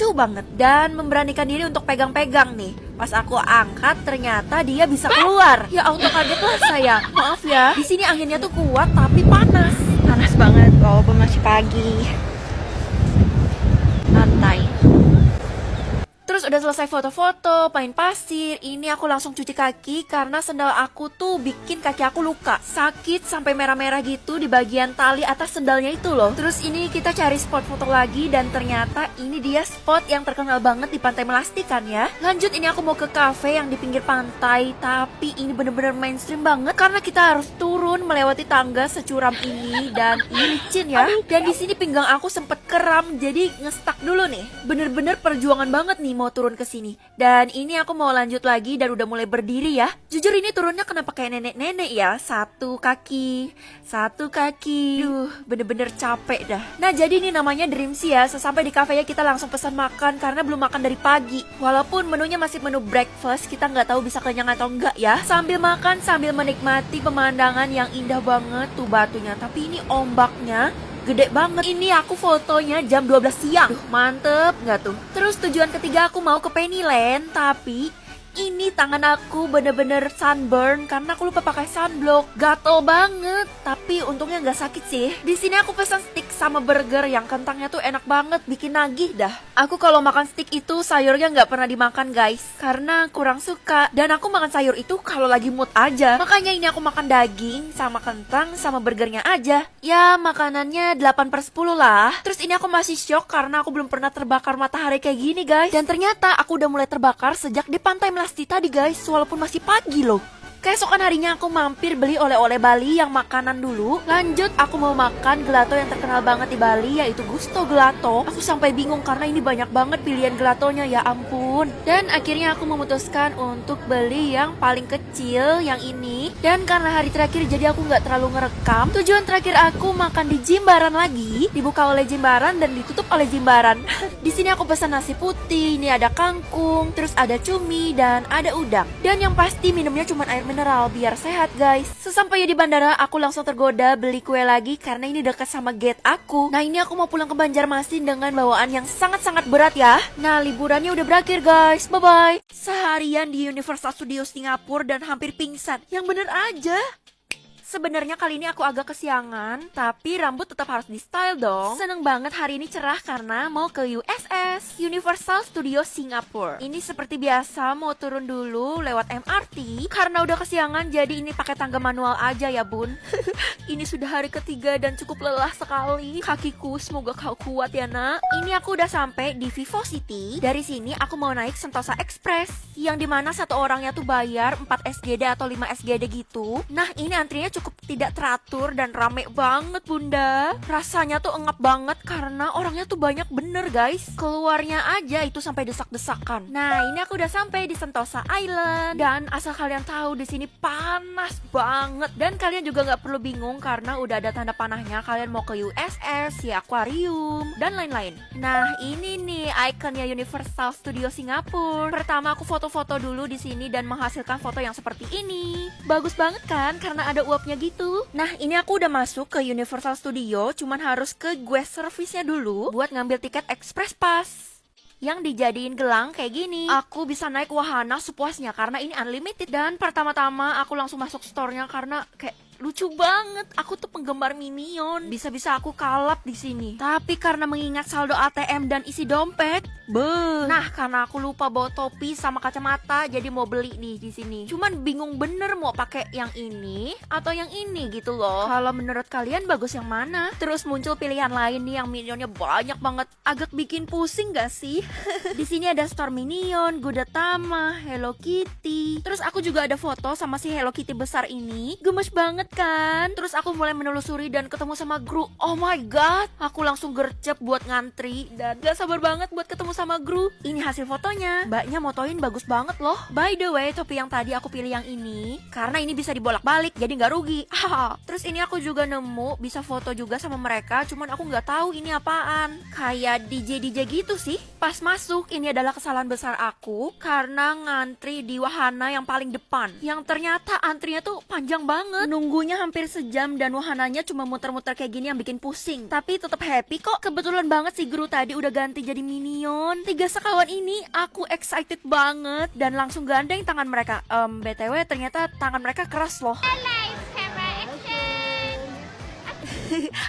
lucu banget dan memberanikan diri untuk pegang-pegang nih. Pas aku angkat ternyata dia bisa keluar. Ya auto kaget lah saya. Maaf ya, di sini anginnya tuh kuat tapi panas. Panas banget walaupun masih pagi. Santai. Terus udah selesai foto-foto, main pasir, ini aku langsung cuci kaki karena sendal aku tuh bikin kaki aku luka. Sakit sampai merah-merah gitu di bagian tali atas sendalnya itu loh. Terus ini kita cari spot foto lagi dan ternyata ini dia spot yang terkenal banget di Pantai Melastikan ya. Lanjut ini aku mau ke cafe yang di pinggir pantai, tapi ini bener-bener mainstream banget karena kita harus turun melewati tangga securam ini dan ini licin ya. Dan di sini pinggang aku sempet kram jadi ngestak dulu nih. Bener-bener perjuangan banget nih mau turun ke sini. Dan ini aku mau lanjut lagi dan udah mulai berdiri ya. Jujur ini turunnya kenapa kayak nenek-nenek ya? Satu kaki. Duh, bener-bener capek dah. Nah jadi ini namanya Dreams ya. Sesampai di kafenya kita langsung pesan makan karena belum makan dari pagi. Walaupun menunya masih menu breakfast, kita nggak tahu bisa kenyang atau enggak ya. Sambil makan sambil menikmati pemandangan yang indah banget tuh batunya. Tapi ini ombaknya gede banget. Ini aku fotonya jam 12 siang. Duh, mantep gak tuh? Terus tujuan ketiga aku mau ke Pennyland, tapi ini tangan aku bener-bener sunburn karena aku lupa pakai sunblock. Gatel banget, tapi untungnya nggak sakit sih. Di sini aku pesan steak sama burger yang kentangnya tuh enak banget, bikin nagih dah. Aku kalau makan steak itu sayurnya nggak pernah dimakan guys, karena kurang suka. Dan aku makan sayur itu kalau lagi mood aja. Makanya ini aku makan daging sama kentang sama burgernya aja. Ya makanannya 8/10 lah. Terus ini aku masih shock karena aku belum pernah terbakar matahari kayak gini guys. Dan ternyata aku udah mulai terbakar sejak di Pantai Melasti tadi guys, walaupun masih pagi loh. Keesokan harinya aku mampir beli oleh-oleh Bali yang makanan dulu. Lanjut aku mau makan gelato yang terkenal banget di Bali, yaitu Gusto Gelato. Aku sampai bingung karena ini banyak banget pilihan gelatonya, ya ampun. Dan akhirnya aku memutuskan untuk beli yang paling kecil, yang ini. Dan karena hari terakhir jadi aku nggak terlalu ngerekam. Tujuan terakhir aku makan di Jimbaran lagi, dibuka oleh Jimbaran dan ditutup oleh Jimbaran. Di sini aku pesan nasi putih, ini ada kangkung, terus ada cumi dan ada udang. Dan yang pasti minumnya cuma air mineral biar sehat guys. Sesampainya di bandara aku langsung tergoda beli kue lagi karena ini dekat sama gate aku. Nah ini aku mau pulang ke Banjarmasin dengan bawaan yang sangat-sangat berat ya. Nah liburannya udah berakhir guys, bye bye. Seharian di Universal Studios Singapura dan hampir pingsan. Yang bener aja. Sebenarnya kali ini aku agak kesiangan, tapi rambut tetap harus di style dong. Seneng banget hari ini cerah karena mau ke USS, Universal Studios Singapura. Ini seperti biasa mau turun dulu lewat MRT. Karena udah kesiangan jadi ini pakai tangga manual aja ya bun. Ini sudah hari ketiga dan cukup lelah sekali. Kakiku semoga kau kuat ya nak. Ini aku udah sampai di Vivo City. Dari sini aku mau naik Sentosa Express, yang dimana satu orangnya tuh bayar 4 SGD atau 5 SGD gitu. Nah ini antrinya cukup tidak teratur dan rame banget bunda. Rasanya tuh engap banget karena orangnya tuh banyak bener guys. Keluarnya aja itu sampai desak-desakan. Nah ini aku udah sampai di Sentosa Island. Dan asal kalian tahu di sini panas banget. Dan kalian juga nggak perlu bingung karena udah ada tanda panahnya kalian mau ke USS, ya akuarium dan lain-lain. Nah ini nih ikonnya Universal Studios Singapura. Pertama aku foto-foto dulu di sini dan menghasilkan foto yang seperti ini. Bagus banget kan karena ada uapnya gitu. Nah ini aku udah masuk ke Universal Studio, cuman harus ke guest service-nya dulu buat ngambil tiket express pass yang dijadiin gelang kayak gini. Aku bisa naik wahana sepuasnya karena ini unlimited. Dan pertama-tama aku langsung masuk store-nya karena kayak lucu banget. Aku tuh penggemar Minion. Bisa-bisa aku kalap di sini. Tapi karena mengingat saldo ATM dan isi dompet, nah karena aku lupa bawa topi sama kacamata, jadi mau beli nih di sini. Cuman bingung bener mau pakai yang ini atau yang ini gitu loh. Kalau menurut kalian bagus yang mana? Terus muncul pilihan lain nih yang Minionnya banyak banget. Agak bikin pusing gak sih? Di sini ada store Minion, Gudetama, Hello Kitty. Terus aku juga ada foto sama si Hello Kitty besar ini. Gemes banget kan? Terus aku mulai menelusuri dan ketemu sama Gru. Oh my god, aku langsung gercep buat ngantri dan gak sabar banget buat ketemu sama Gru. Ini hasil fotonya. Mbaknya motoin bagus banget loh. By the way, topi yang tadi aku pilih yang ini karena ini bisa dibolak-balik jadi nggak rugi. Terus ini aku juga nemu bisa foto juga sama mereka, cuman aku nggak tahu ini apaan. Kayak DJ gitu sih. Pas masuk ini adalah kesalahan besar aku karena ngantri di wahana yang paling depan, yang ternyata antrinya tuh panjang banget. Nunggu Nunggunya hampir sejam dan wahananya cuma muter-muter kayak gini yang bikin pusing. Tapi tetap happy kok. Kebetulan banget si Gru tadi udah ganti jadi minion. 3 sekawan ini aku excited banget dan langsung gandeng tangan mereka. BTW ternyata tangan mereka keras loh.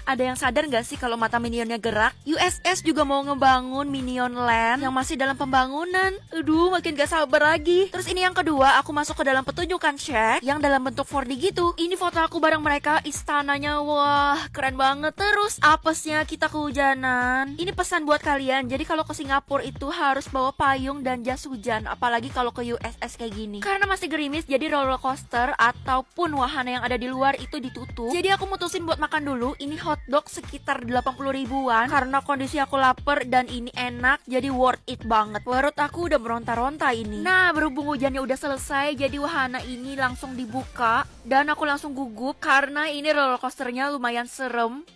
Ada yang sadar gak sih kalau mata minionnya gerak? USS juga mau ngebangun Minion Land yang masih dalam pembangunan. Aduh, makin gak sabar lagi. Terus ini yang kedua, aku masuk ke dalam pertunjukan shack yang dalam bentuk 4D gitu. Ini foto aku bareng mereka, istananya wah keren banget. Terus apesnya kita kehujanan. Ini pesan buat kalian, jadi kalau ke Singapura itu harus bawa payung dan jas hujan, apalagi kalau ke USS kayak gini. Karena masih gerimis, jadi roller coaster ataupun wahana yang ada di luar itu ditutup. Jadi aku mutusin buat makan dulu. Ini hotdog sekitar 80 ribuan karena kondisi aku lapar dan ini enak, jadi worth it banget. Perut aku udah meronta-ronta ini. Nah, berhubung hujannya udah selesai, jadi wahana ini langsung dibuka dan aku langsung gugup karena ini roller coasternya lumayan serem.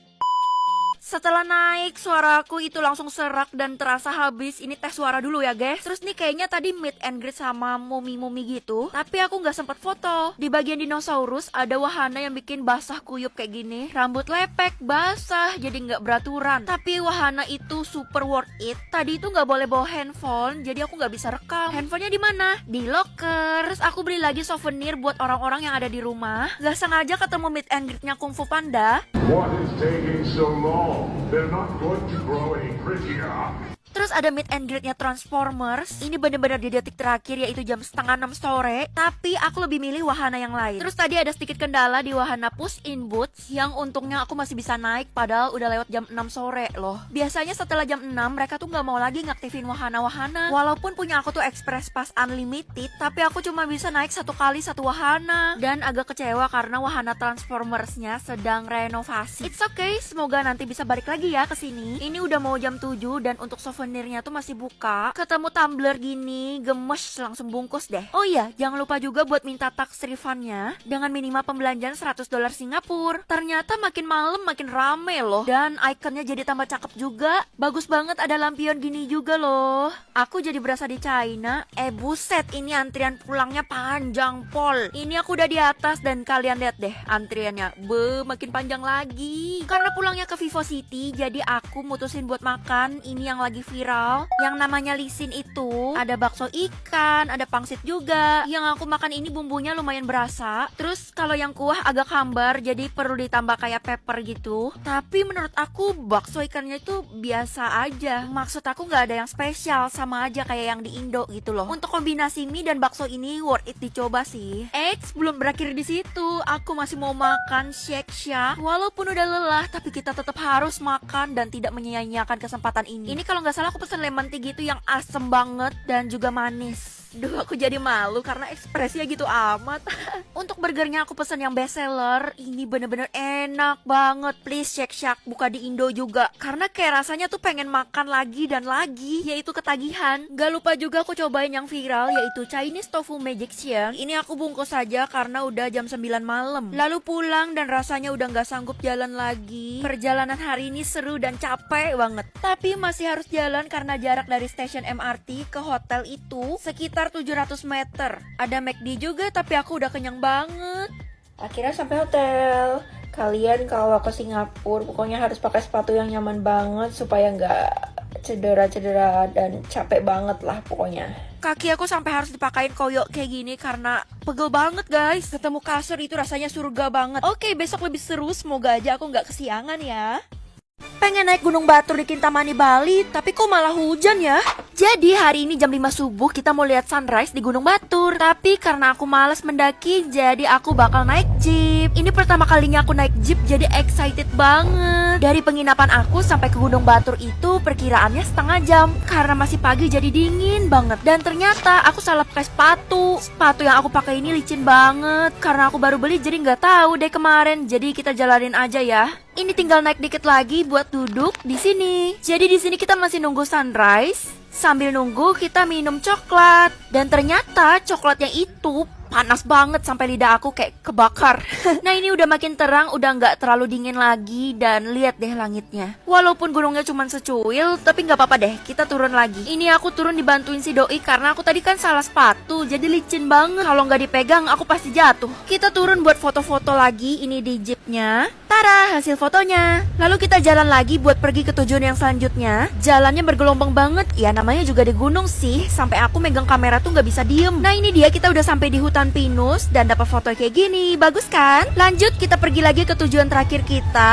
Setelah naik, suaraku itu langsung serak dan terasa habis. Ini tes suara dulu ya guys. Terus nih kayaknya tadi meet and greet sama mumi-mumi gitu, tapi aku gak sempat foto. Di bagian dinosaurus ada wahana yang bikin basah kuyup kayak gini. Rambut lepek, basah, jadi gak beraturan. Tapi wahana itu super worth it. Tadi itu gak boleh bawa handphone, jadi aku gak bisa rekam. Handphonenya di mana? Di locker. Terus aku beli lagi souvenir buat orang-orang yang ada di rumah. Gak sengaja ketemu meet and greetnya Kung Fu Panda. What is taking so long? They're not going to grow any prettier. Terus ada meet and greetnya Transformers. Ini bener-bener di detik terakhir, yaitu jam 5:30 sore. Tapi aku lebih milih wahana yang lain. Terus tadi ada sedikit kendala di wahana Push in Boots, yang untungnya aku masih bisa naik padahal udah lewat jam 6 sore loh. Biasanya setelah jam 6 mereka tuh gak mau lagi ngaktifin wahana-wahana. Walaupun punya aku tuh Express Pass Unlimited, tapi aku cuma bisa naik 1 kali 1 wahana. Dan agak kecewa karena wahana Transformersnya sedang renovasi. It's okay, semoga nanti bisa balik lagi ya ke sini. Ini udah mau jam 7 dan untuk souvenirnya tuh masih buka. Ketemu tumbler gini, gemes langsung bungkus deh. Oh iya, jangan lupa juga buat minta tax refundnya dengan minimal pembelanjaan $100 Singapura. Ternyata makin malam makin rame loh. Dan ikonnya jadi tambah cakep juga. Bagus banget ada lampion gini juga loh. Aku jadi berasa di China. Buset, ini antrian pulangnya panjang pol. Ini aku udah di atas dan kalian lihat deh antriannya. Makin panjang lagi. Karena pulangnya ke Vivo City, jadi aku mutusin buat makan ini yang lagi viral, yang namanya lisin itu. Ada bakso ikan, ada pangsit juga. Yang aku makan ini bumbunya lumayan berasa. Terus kalau yang kuah agak hambar, jadi perlu ditambah kayak pepper gitu. Tapi menurut aku bakso ikannya itu biasa aja. Maksud aku nggak ada yang spesial, sama aja kayak yang di Indo gitu loh. Untuk kombinasi mie dan bakso ini worth it dicoba sih. Belum berakhir di situ. Aku masih mau makan Shake Shack. Walaupun udah lelah, tapi kita tetap harus makan dan tidak menyia-nyiakan kesempatan ini. Ini kalau nggak salah aku pesen lemon tea gitu yang asem banget dan juga manis. Duh, aku jadi malu karena ekspresinya gitu amat. Untuk burgernya aku pesen yang best seller. Ini bener-bener enak banget. Please Shake Shack buka di Indo juga. Karena kayak rasanya tuh pengen makan lagi dan lagi, yaitu ketagihan. Gak lupa juga aku cobain yang viral, yaitu Chinese Tofu Magic Xiang. Ini aku bungkus saja karena udah jam 9 malam. Lalu pulang dan rasanya udah gak sanggup jalan lagi. Perjalanan hari ini seru dan capek banget. Tapi masih harus jalan karena jarak dari stasiun MRT ke hotel itu sekitar 700 meter. Ada McD juga, tapi aku udah kenyang banget. Akhirnya sampai hotel. Kalian kalau ke Singapura pokoknya harus pakai sepatu yang nyaman banget supaya nggak cedera-cedera dan capek banget lah pokoknya. Kaki aku sampai harus dipakein koyo kayak gini karena pegel banget guys. Ketemu kasur itu rasanya surga banget. Oke, besok lebih seru. Semoga aja aku nggak kesiangan ya. Pengen naik Gunung Batur di Kintamani, Bali, tapi kok malah hujan ya? Jadi hari ini jam 5 subuh kita mau lihat sunrise di Gunung Batur. Tapi karena aku males mendaki, jadi aku bakal naik jeep. Ini pertama kalinya aku naik jeep, jadi excited banget. Dari penginapan aku sampai ke Gunung Batur itu perkiraannya setengah jam. Karena masih pagi jadi dingin banget. Dan ternyata aku salah pakai sepatu. Sepatu yang aku pakai ini licin banget. Karena aku baru beli jadi nggak tahu deh kemarin. Jadi kita jalanin aja ya. Ini tinggal naik dikit lagi buat duduk di sini. Jadi di sini kita masih nunggu sunrise. Sambil nunggu kita minum coklat. Dan ternyata coklatnya itu panas banget sampai lidah aku kayak kebakar. Nah ini udah makin terang, udah nggak terlalu dingin lagi, dan lihat deh langitnya. Walaupun gunungnya cuma secuil, tapi nggak apa-apa deh, kita turun lagi. Ini aku turun dibantuin si Doi karena aku tadi kan salah sepatu, jadi licin banget. Kalau nggak dipegang aku pasti jatuh. Kita turun buat foto-foto lagi, ini di jeepnya. Tara, hasil fotonya. Lalu kita jalan lagi buat pergi ke tujuan yang selanjutnya. Jalannya bergelombang banget, ya namanya juga di gunung sih. Sampai aku megang kamera tuh nggak bisa diem. Nah ini dia, kita udah sampai di hutan pinus dan dapat foto kayak gini. Bagus kan? Lanjut kita pergi lagi ke tujuan terakhir kita.